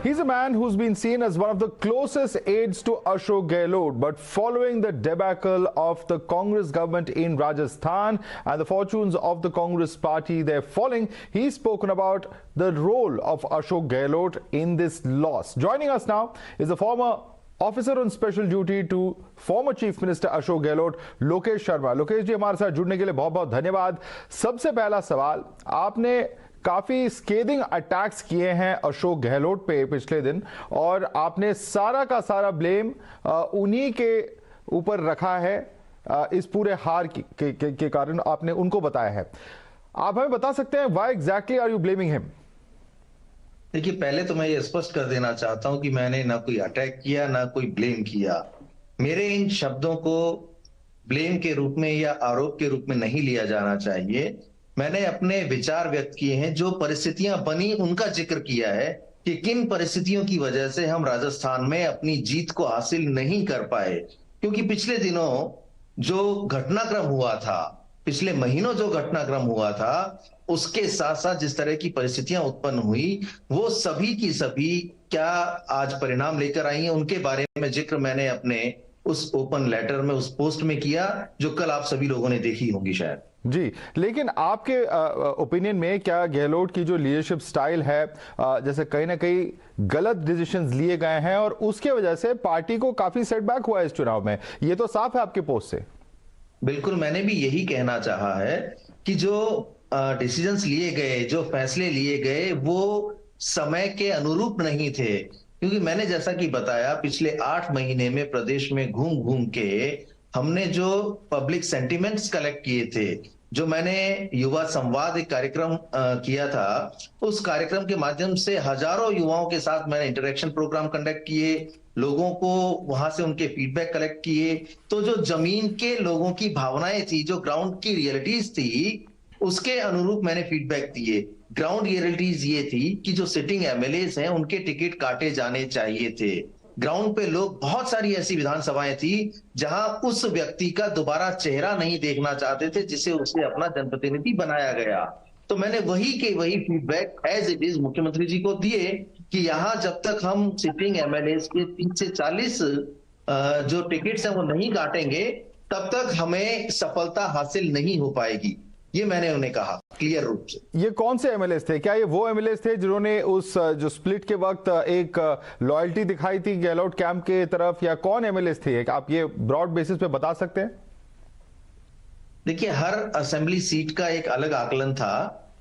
He's a man who's been seen as one of the closest aides to Ashok Gehlot, but following the debacle of the Congress government in Rajasthan and the fortunes of the Congress party there falling, he's spoken about the role of Ashok Gehlot in this loss. Joining us now is the former officer on special duty to former chief minister Ashok Gehlot, Lokesh Sharma. Lokesh ji, हमारे साथ जुड़ने के लिए बहुत बहुत धन्यवाद। सबसे पहला सवाल, आपने काफी स्केदिंग अटैक्स किए हैं अशोक गहलोत पे पिछले दिन और आपने सारा का सारा ब्लेम उन्हीं के ऊपर रखा है। इस पूरे हार के कारण आपने उनको बताया है। आप हमें बता सकते हैं why exactly are you blaming him? देखिए, पहले तो मैं ये स्पष्ट कर देना चाहता हूं कि मैंने ना कोई अटैक किया ना कोई ब्लेम किया। मेरे इन शब्दों को ब्लेम के रूप में या आरोप के रूप में नहीं लिया जाना चाहिए। मैंने अपने विचार व्यक्त किए हैं, जो परिस्थितियां बनी उनका जिक्र किया है कि किन परिस्थितियों की वजह से हम राजस्थान में अपनी जीत को हासिल नहीं कर पाए। क्योंकि पिछले दिनों जो घटनाक्रम हुआ था, पिछले महीनों जो घटनाक्रम हुआ था, उसके साथ साथ जिस तरह की परिस्थितियां उत्पन्न हुई, वो सभी की सभी क्या आज परिणाम लेकर आई हैं, उनके बारे में जिक्र मैंने अपने उस ओपन लेटर में, उस पोस्ट में किया, जो कल आप सभी लोगों ने देखी होंगी शायद। जी, लेकिन आपके ओपिनियन में क्या गहलोत की जो लीडरशिप स्टाइल है, जैसे कहीं ना कहीं गलत डिसीजंस लिए गए हैं और उसके वजह से पार्टी को काफी सेटबैक हुआ है इस चुनाव में? ये तो साफ है आपके पोस्ट से। बिल्कुल, मैंने भी यही कहना चाहा है कि जो डिसीजंस लिए गए, जो फैसले लिए गए, वो समय के अनुरूप नहीं थे। क्योंकि मैंने जैसा कि बताया, पिछले 8 महीने में प्रदेश में घूम घूम के हमने जो पब्लिक सेंटिमेंट्स कलेक्ट किए थे, जो मैंने युवा संवाद एक कार्यक्रम किया था, उस कार्यक्रम के माध्यम से हजारों युवाओं के साथ मैंने इंटरेक्शन प्रोग्राम कंडक्ट किए, लोगों को वहां से उनके फीडबैक कलेक्ट किए। तो जो जमीन के लोगों की भावनाएं थी, जो ग्राउंड की रियलिटीज थी, उसके अनुरूप मैंने फीडबैक दिए। ग्राउंड रियलिटीज ये थी कि जो सिटिंग एमएलएस हैं, उनके टिकट काटे जाने चाहिए थे। ग्राउंड पे लोग, बहुत सारी ऐसी विधानसभाएं थी जहां उस व्यक्ति का दोबारा चेहरा नहीं देखना चाहते थे जिसे उसे अपना जनप्रतिनिधि बनाया गया। तो मैंने वही के वही फीडबैक एज इट इज मुख्यमंत्री जी को दिए कि यहां जब तक हम सिटिंग एमएलएस के 30 से 40 जो टिकट्स हैं वो नहीं काटेंगे, तब तक हमें सफलता हासिल नहीं हो पाएगी। ये मैंने उन्हें कहा क्लियर रूप से। ये कौन से एमएलएस थे? क्या ये वो एमएलएस थे जिन्होंने उस जो स्प्लिट के वक्त एक लॉयल्टी दिखाई थी गहलोत कैंप के तरफ, या कौन एमएलएस थे? आप ये ब्रॉड बेसिस पे बता सकते हैं? देखिए, हर असेंबली सीट का एक अलग आकलन था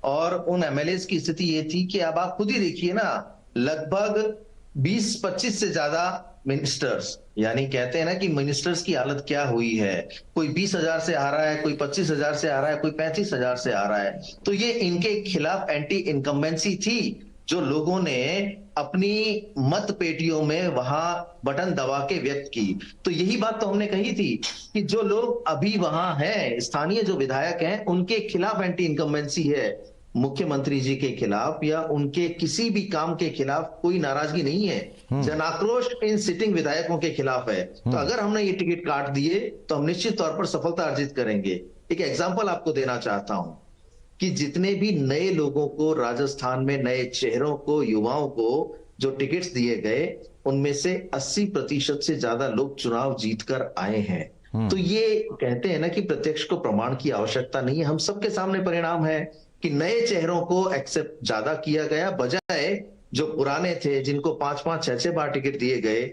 और उन एमएलएस की स्थिति ये थी कि अब आप खुद ही देखिए ना, लगभग 20-25 से ज्यादा मिनिस्टर्स, यानी कहते हैं ना कि मिनिस्टर्स की हालत क्या हुई है। कोई 20,000 से आ रहा है, कोई 25,000 से आ रहा है, कोई 35,000 से आ रहा है। तो ये इनके खिलाफ एंटी इनकम्बेंसी थी, जो लोगों ने अपनी मत पेटियों में वहां बटन दबा के व्यक्त की। तो यही बात तो हमने कही थी कि जो लोग अभी वहां हैं, स्थानीय जो विधायक हैं, उनके खिलाफ एंटी इनकम्बेंसी है। मुख्यमंत्री जी के खिलाफ या उनके किसी भी काम के खिलाफ कोई नाराजगी नहीं है। जनाक्रोश इन सिटिंग विधायकों के खिलाफ है। तो अगर हमने ये टिकट काट दिए तो हम निश्चित तौर पर सफलता अर्जित करेंगे। एक एग्जांपल आपको देना चाहता हूं कि जितने भी नए लोगों को राजस्थान में, नए चेहरों को, युवाओं को जो टिकट्स दिए गए, उनमें से 80% से ज्यादा लोग चुनाव जीतकर आए हैं। तो ये कहते हैं ना कि प्रत्यक्ष को प्रमाण की आवश्यकता नहीं है। हम सबके सामने परिणाम है कि नए चेहरों को एक्सेप्ट ज्यादा किया गया, बजाय जो पुराने थे, जिनको 5-5, 6-6 बार टिकट दिए गए।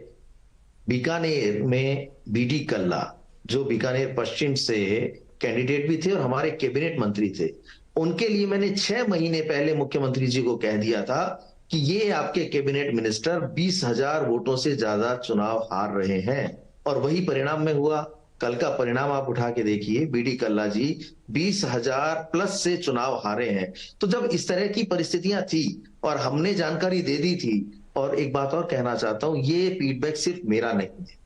बीकानेर में बीडी कल्ला, जो बीकानेर पश्चिम से कैंडिडेट भी थे और हमारे कैबिनेट मंत्री थे, उनके लिए मैंने 6 महीने पहले मुख्यमंत्री जी को कह दिया था कि ये आपके कैबिनेट मिनिस्टर 20,000 वोटों से ज्यादा चुनाव हार रहे हैं। और वही परिणाम में हुआ। कल का परिणाम आप उठा के देखिए, बीडी कल्ला जी 20,000 प्लस से चुनाव हारे हैं। तो जब इस तरह की परिस्थितियां थी और हमने जानकारी दे दी थी, और एक बात और कहना चाहता हूं, ये फीडबैक सिर्फ मेरा नहीं है।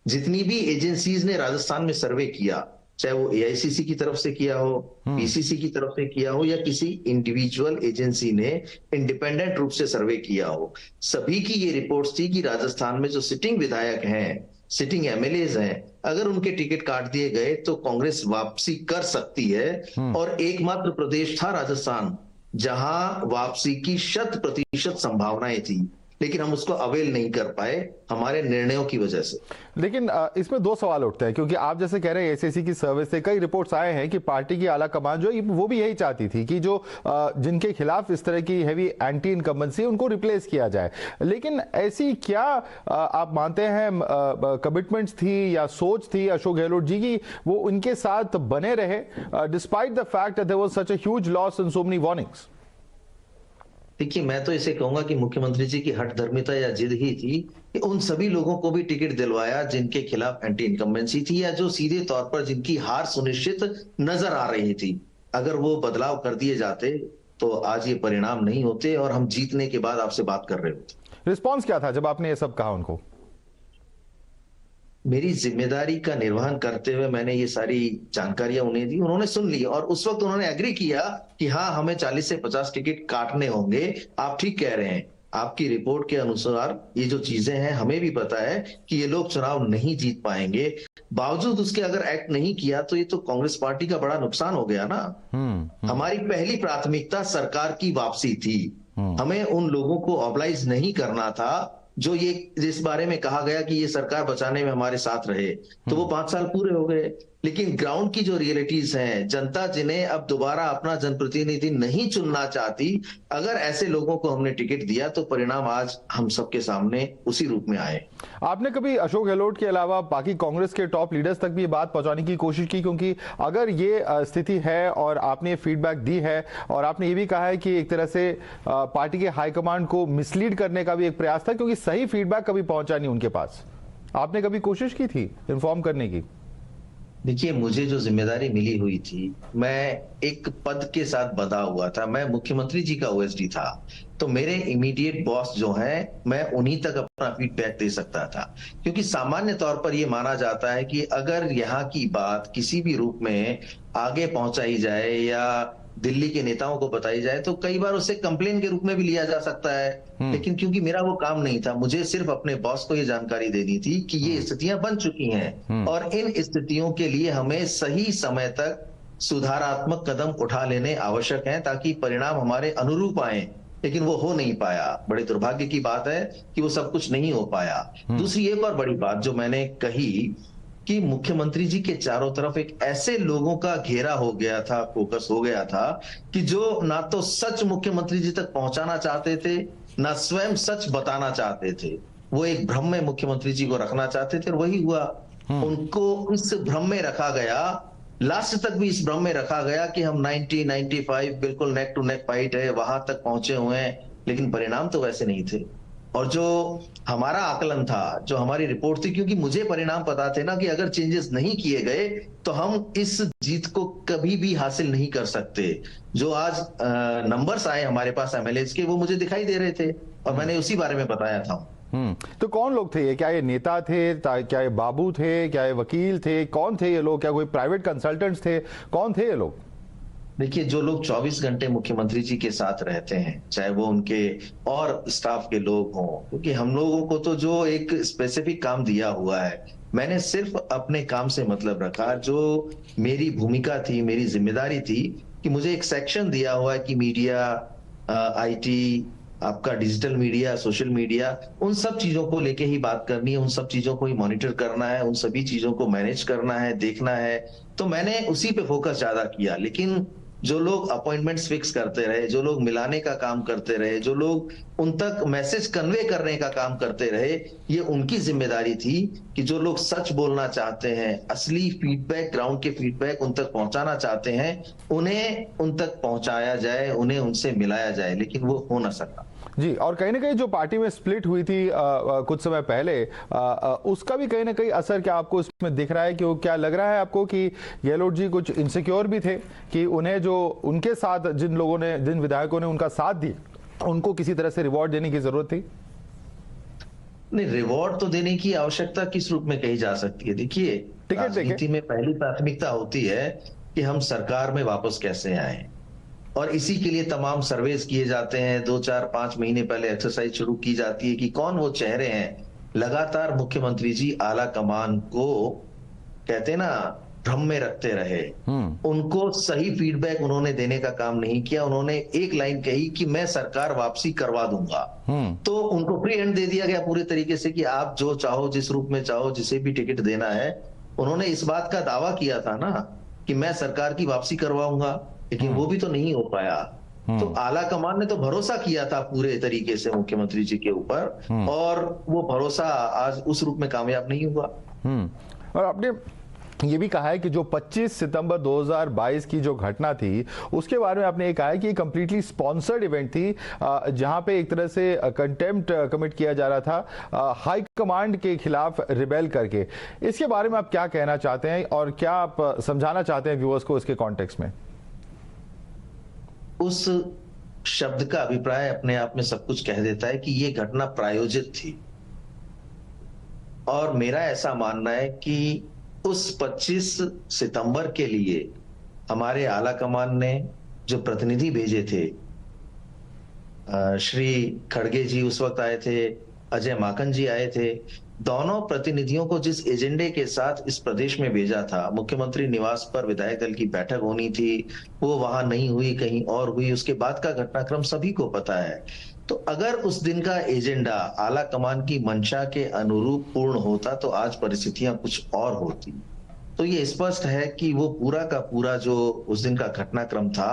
जितनी भी एजेंसीज ने राजस्थान में सर्वे किया, चाहे वो एआईसीसी की तरफ से किया हो, पीसीसी की तरफ से किया हो, या किसी इंडिविजुअल एजेंसी ने इंडिपेंडेंट रूप से सर्वे किया हो, सभी की ये रिपोर्ट्स थी कि राजस्थान में जो सिटिंग विधायक हैं, सिटिंग एमएलएज हैं, अगर उनके टिकट काट दिए गए तो कांग्रेस वापसी कर सकती है। और एकमात्र प्रदेश था राजस्थान जहां वापसी की 100% संभावनाएं थी। लेकिन हम उसको अवेल नहीं कर पाए हमारे निर्णयों की वजह से। लेकिन इसमें दो सवाल उठते हैं, क्योंकि आप जैसे कह रहे हैं एसएससी की सर्विस से कई रिपोर्ट्स आए हैं कि पार्टी की आला कमान जो है वो भी यही चाहती थी कि जो जिनके खिलाफ इस तरह की हैवी एंटी इनकम्बेंसी उनको रिप्लेस किया जाए। लेकिन ऐसी क्या आप मानते हैं कमिटमेंट्स थी या सोच थी अशोक गहलोत जी की वो उनके साथ बने रहे despite the fact that there was such a huge loss and so many warnings? देखिए, मैं तो इसे कहूंगा कि मुख्यमंत्री जी की हठधर्मिता या जिद ही थी कि उन सभी लोगों को भी टिकट दिलवाया जिनके खिलाफ एंटी इनकम्बेंसी थी या जो सीधे तौर पर जिनकी हार सुनिश्चित नजर आ रही थी। अगर वो बदलाव कर दिए जाते तो आज ये परिणाम नहीं होते और हम जीतने के बाद आपसे बात कर रहे होते। रिस्पॉन्स क्या था जब आपने ये सब कहा उनको? मेरी जिम्मेदारी का निर्वहन करते हुए मैंने ये सारी जानकारियां उन्हें दी, उन्होंने सुन ली और उस वक्त उन्होंने एग्री किया कि हाँ, हमें 40 से 50 टिकट काटने होंगे। आप ठीक कह रहे हैं, आपकी रिपोर्ट के अनुसार ये जो चीजें हैं हमें भी पता है कि ये लोग चुनाव नहीं जीत पाएंगे। बावजूद उसके अगर एक्ट नहीं किया तो ये तो कांग्रेस पार्टी का बड़ा नुकसान हो गया ना। हमारी पहली प्राथमिकता सरकार की वापसी थी। हमें उन लोगों को ऑबलाइज नहीं करना था जो ये जिस बारे में कहा गया कि ये सरकार बचाने में हमारे साथ रहे। तो वो 5 साल पूरे हो गए, लेकिन ग्राउंड की जो रियलिटीज हैं, जनता जिन्हें अब दोबारा अपना जनप्रतिनिधि नहीं चुनना चाहती, अगर ऐसे लोगों को हमने टिकट दिया तो परिणाम आज हम सबके सामने उसी रूप में आए। आपने कभी अशोक गहलोत के अलावा बाकी कांग्रेस के टॉप लीडर्स तक भी ये बात पहुंचाने की कोशिश की? क्योंकि अगर ये स्थिति है और आपने फीडबैक दी है और आपने ये भी कहा है कि एक तरह से पार्टी के हाईकमांड को मिसलीड करने का भी एक प्रयास था, क्योंकि सही फीडबैक कभी पहुंचा नहीं उनके पास, आपने कभी कोशिश की थी इन्फॉर्म करने की? देखिए, मुझे जो जिम्मेदारी मिली हुई थी, मैं एक पद के साथ बंधा हुआ था। मैं मुख्यमंत्री जी का ओएसडी था, तो मेरे इमीडिएट बॉस जो हैं, मैं उन्हीं तक अपना फीडबैक दे सकता था। क्योंकि सामान्य तौर पर यह माना जाता है कि अगर यहाँ की बात किसी भी रूप में आगे पहुंचाई जाए या दिल्ली के नेताओं को बताई जाए तो कई बार उसे कंप्लेन के रूप में भी लिया जा सकता है। लेकिन क्योंकि मेरा वो काम नहीं था, मुझे सिर्फ अपने बॉस को ये जानकारी देनी थी कि ये स्थितियां बन चुकी हैं और इन स्थितियों के लिए हमें सही समय तक सुधारात्मक कदम उठा लेने आवश्यक हैं ताकि परिणाम हमारे अनुरूप आए। लेकिन वो हो नहीं पाया। बड़े दुर्भाग्य की बात है कि वो सब कुछ नहीं हो पाया। दूसरी एक और बड़ी बात जो मैंने कही कि मुख्यमंत्री जी के चारों तरफ एक ऐसे लोगों का घेरा हो गया था, फोकस हो गया था कि जो ना तो सच मुख्यमंत्री जी तक पहुंचाना चाहते थे, ना स्वयं सच बताना चाहते थे। वो एक भ्रम में मुख्यमंत्री जी को रखना चाहते थे और वही हुआ। उनको इस भ्रम में रखा गया, लास्ट तक भी इस भ्रम में रखा गया कि हम 90, 95 बिल्कुल नेक टू नेक फाइट है, वहां तक पहुंचे हुए हैं। लेकिन परिणाम तो वैसे नहीं थे। और जो हमारा आकलन था, जो हमारी रिपोर्ट थी, क्योंकि मुझे परिणाम पता थे ना कि अगर चेंजेस नहीं किए गए तो हम इस जीत को कभी भी हासिल नहीं कर सकते। जो आज नंबर्स आए हमारे पास एमएलएज के, वो मुझे दिखाई दे रहे थे और मैंने उसी बारे में बताया था। तो कौन लोग थे ये? क्या ये नेता थे, क्या ये बाबू थे, क्या ये वकील थे? कौन थे ये लोग? क्या कोई प्राइवेट कंसल्टेंट्स थे? कौन थे ये लोग? देखिए, जो लोग 24 घंटे मुख्यमंत्री जी के साथ रहते हैं, चाहे वो उनके और स्टाफ के लोग हों, क्योंकि हम लोगों को तो जो एक स्पेसिफिक काम दिया हुआ है, मैंने सिर्फ अपने काम से मतलब रखा। जो मेरी भूमिका थी, मेरी जिम्मेदारी थी कि मुझे एक सेक्शन दिया हुआ है कि मीडिया, आईटी, आपका डिजिटल मीडिया, सोशल मीडिया, उन सब चीजों को लेके ही बात करनी है, उन सब चीजों को ही मॉनिटर करना है, उन सभी चीजों को मैनेज करना है, देखना है। तो मैंने उसी पे फोकस ज्यादा किया। लेकिन जो लोग अपॉइंटमेंट्स फिक्स करते रहे, जो लोग मिलाने का काम करते रहे, जो लोग उन तक मैसेज कन्वे करने का काम करते रहे, ये उनकी जिम्मेदारी थी कि जो लोग सच बोलना चाहते हैं, असली फीडबैक, ग्राउंड के फीडबैक उन तक पहुंचाना चाहते हैं, उन्हें उन तक पहुंचाया जाए, उन्हें उनसे मिलाया जाए। लेकिन वो हो ना सका जी। और कहीं ना कहीं जो पार्टी में स्प्लिट हुई थी कुछ समय पहले, उसका भी कहीं ना कहीं असर क्या आपको इसमें दिख रहा है? कि क्या लग रहा है आपको कि गहलोत जी कुछ इनसिक्योर भी थे कि उन्हें जो उनके साथ जिन लोगों ने, जिन विधायकों ने उनका साथ दिया, उनको किसी तरह से रिवॉर्ड देने की जरूरत थी? नहीं, रिवॉर्ड तो देने की आवश्यकता किस रूप में कही जा सकती है? देखिए, राजनीति में पहली प्राथमिकता होती है कि हम सरकार में वापस कैसे आए, और इसी के लिए तमाम सर्वेस किए जाते हैं। 2, 4, 5 महीने पहले एक्सरसाइज शुरू की जाती है कि कौन वो चेहरे हैं। लगातार मुख्यमंत्री जी आला कमान को, कहते हैं ना, भ्रम में रखते रहे। उनको सही फीडबैक उन्होंने देने का काम नहीं किया। उन्होंने एक लाइन कही कि मैं सरकार वापसी करवा दूंगा, तो उनको फ्री हैंड दे दिया गया पूरे तरीके से कि आप जो चाहो, जिस रूप में चाहो, जिसे भी टिकट देना है। उन्होंने इस बात का दावा किया था ना कि मैं सरकार की वापसी करवाऊंगा, लेकिन वो भी तो नहीं हो पाया। तो आला कमान ने तो भरोसा किया था पूरे तरीके से मुख्यमंत्री जी के ऊपर, और वो भरोसा आज उस रूप में कामयाब नहीं हुआ। और आपने ये भी कहा है कि जो 25 सितंबर 2022 की जो घटना थी उसके बारे में आपने ये कहा है कि ये कंप्लीटली स्पॉन्सर्ड इवेंट थी, जहां पे एक तरह से कंटेम्प्ट कमिट किया जा रहा था हाई कमांड के खिलाफ रिबेल करके। इसके बारे में आप क्या कहना चाहते हैं और क्या आप समझाना चाहते हैं व्यूअर्स को इसके कॉन्टेक्स्ट में? उस शब्द का अभिप्राय अपने आप में सब कुछ कह देता है कि ये घटना प्रायोजित थी, और मेरा ऐसा मानना है कि उस 25 सितंबर के लिए हमारे आला कमान ने जो प्रतिनिधि भेजे थे, श्री खड़गे जी उस वक्त आए थे, अजय माकन जी आए थे, दोनों प्रतिनिधियों को जिस एजेंडे के साथ इस प्रदेश में भेजा था, मुख्यमंत्री निवास पर विधायक दल की बैठक होनी थी, वो वहां नहीं हुई, कहीं और हुई। उसके बाद का घटनाक्रम सभी को पता है। तो अगर उस दिन का एजेंडा आला कमान की मंशा के अनुरूप पूर्ण होता तो आज परिस्थितियां कुछ और होती। तो ये स्पष्ट है कि वो पूरा का पूरा जो उस दिन का घटनाक्रम था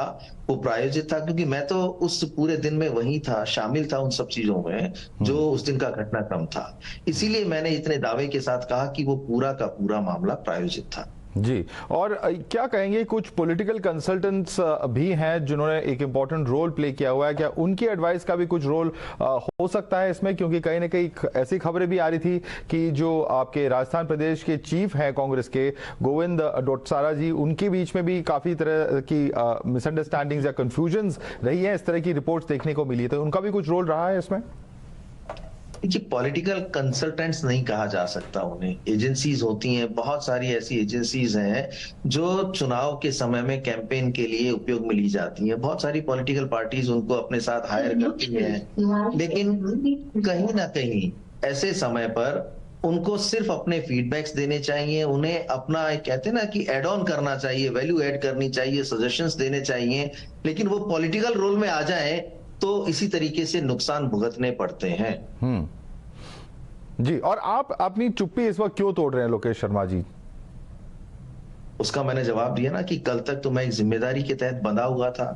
वो प्रायोजित था, क्योंकि मैं तो उस पूरे दिन में वहीं था, शामिल था उन सब चीजों में जो उस दिन का घटनाक्रम था। इसीलिए मैंने इतने दावे के साथ कहा कि वो पूरा का पूरा मामला प्रायोजित था। जी, और क्या कहेंगे, कुछ पॉलिटिकल कंसल्टेंट्स भी हैं जिन्होंने एक इम्पोर्टेंट रोल प्ले किया हुआ है, क्या उनकी एडवाइस का भी कुछ रोल हो सकता है इसमें? क्योंकि कहीं ना कहीं ऐसी खबरें भी आ रही थी कि जो आपके राजस्थान प्रदेश के चीफ हैं कांग्रेस के, गोविंद डोटासरा जी, उनके बीच में भी काफी तरह की मिसअंडरस्टैंडिंग्स या कंफ्यूजन्स रही है, इस तरह की रिपोर्ट्स देखने को मिली है, तो उनका भी कुछ रोल रहा है इसमें? देखिए, पॉलिटिकल कंसल्टेंट्स नहीं कहा जा सकता उन्हें, एजेंसीज होती हैं, बहुत सारी ऐसी एजेंसीज हैं जो चुनाव के समय में कैंपेन के लिए उपयोग में ली जाती हैं। बहुत सारी पॉलिटिकल पार्टीज उनको अपने साथ हायर करती हैं, लेकिन कहीं ना कहीं ऐसे समय पर उनको सिर्फ अपने फीडबैक्स देने चाहिए, उन्हें अपना कहते हैं ना कि एड ऑन करना चाहिए, वैल्यू ऐड करनी चाहिए, सजेशंस देने चाहिए। लेकिन वो पॉलिटिकल रोल में आ जाए तो इसी तरीके से नुकसान भुगतने पड़ते हैं। जी, और आप अपनी चुप्पी इस वक्त क्यों तोड़ रहे हैं लोकेश शर्मा जी? उसका मैंने जवाब दिया ना कि कल तक तो मैं एक जिम्मेदारी के तहत बंधा हुआ था,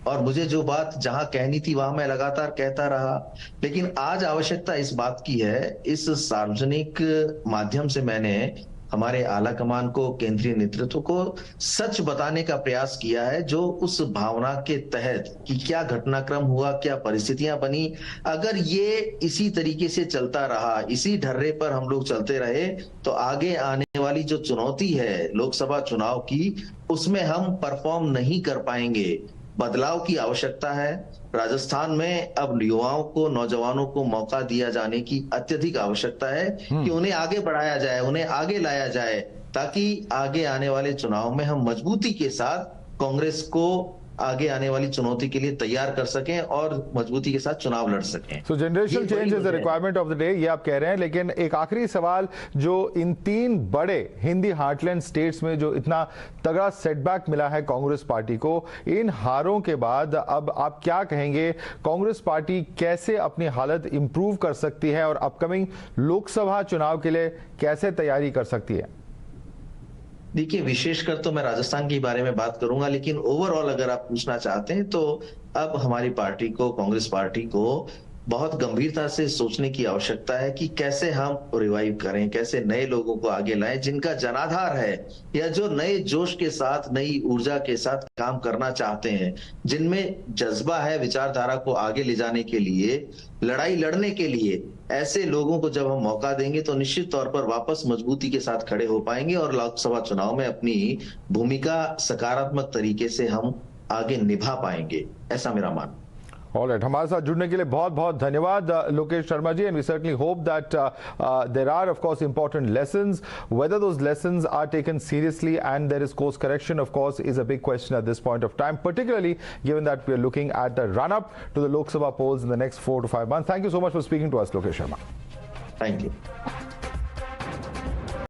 और मुझे जो बात जहां कहनी थी वहां मैं लगातार कहता रहा। लेकिन आज आवश्यकता इस बात की है, इस सार्वजनिक माध्यम से मैंने हमारे आला कमान को, केंद्रीय नेतृत्व को सच बताने का प्रयास किया है, जो उस भावना के तहत कि क्या घटनाक्रम हुआ, क्या परिस्थितियां बनी। अगर ये इसी तरीके से चलता रहा, इसी ढर्रे पर हम लोग चलते रहे, तो आगे आने वाली जो चुनौती है लोकसभा चुनाव की, उसमें हम परफॉर्म नहीं कर पाएंगे। बदलाव की आवश्यकता है। राजस्थान में अब युवाओं को, नौजवानों को मौका दिया जाने की अत्यधिक आवश्यकता है कि उन्हें आगे बढ़ाया जाए, उन्हें आगे लाया जाए, ताकि आगे आने वाले चुनाव में हम मजबूती के साथ कांग्रेस को आगे आने वाली चुनौती के लिए तैयार कर सकें और मजबूती के साथ चुनाव लड़ सकें। So generational change is the requirement of the day, ये आप कह रहे हैं। लेकिन एक आखिरी सवाल, जो इन 3 बड़े हिंदी हार्टलैंड स्टेट्स में जो इतना तगड़ा सेटबैक मिला है कांग्रेस पार्टी को, इन हारों के बाद अब आप क्या कहेंगे, कांग्रेस पार्टी कैसे अपनी हालत इंप्रूव कर सकती है और अपकमिंग लोकसभा चुनाव के लिए कैसे तैयारी कर सकती है? देखिए, विशेषकर तो मैं राजस्थान के बारे में बात करूंगा, लेकिन ओवरऑल अगर आप पूछना चाहते हैं तो अब हमारी पार्टी को, कांग्रेस पार्टी को बहुत गंभीरता से सोचने की आवश्यकता है कि कैसे हम रिवाइव करें, कैसे नए लोगों को आगे लाएं जिनका जनाधार है, या जो नए जोश के साथ, नई ऊर्जा के साथ काम करना चाहते हैं, जिनमें जज्बा है विचारधारा को आगे ले जाने के लिए, लड़ाई लड़ने के लिए। ऐसे लोगों को जब हम मौका देंगे तो निश्चित तौर पर वापस मजबूती के साथ खड़े हो पाएंगे और लोकसभा चुनाव में अपनी भूमिका सकारात्मक तरीके से हम आगे निभा पाएंगे, ऐसा मेरा मानना। Alright, हमारे साथ जुड़ने के लिए बहुत बहुत धन्यवाद Lokesh Sharma ji, and we certainly hope that there are of course important lessons. Whether those lessons are taken seriously and there is course correction, of course, is a big question at this point of time, particularly given that we are looking at the run-up to the Lok Sabha polls in the next 4 to 5 months. Thank you so much for speaking to us, Lokesh Sharma. Thank you.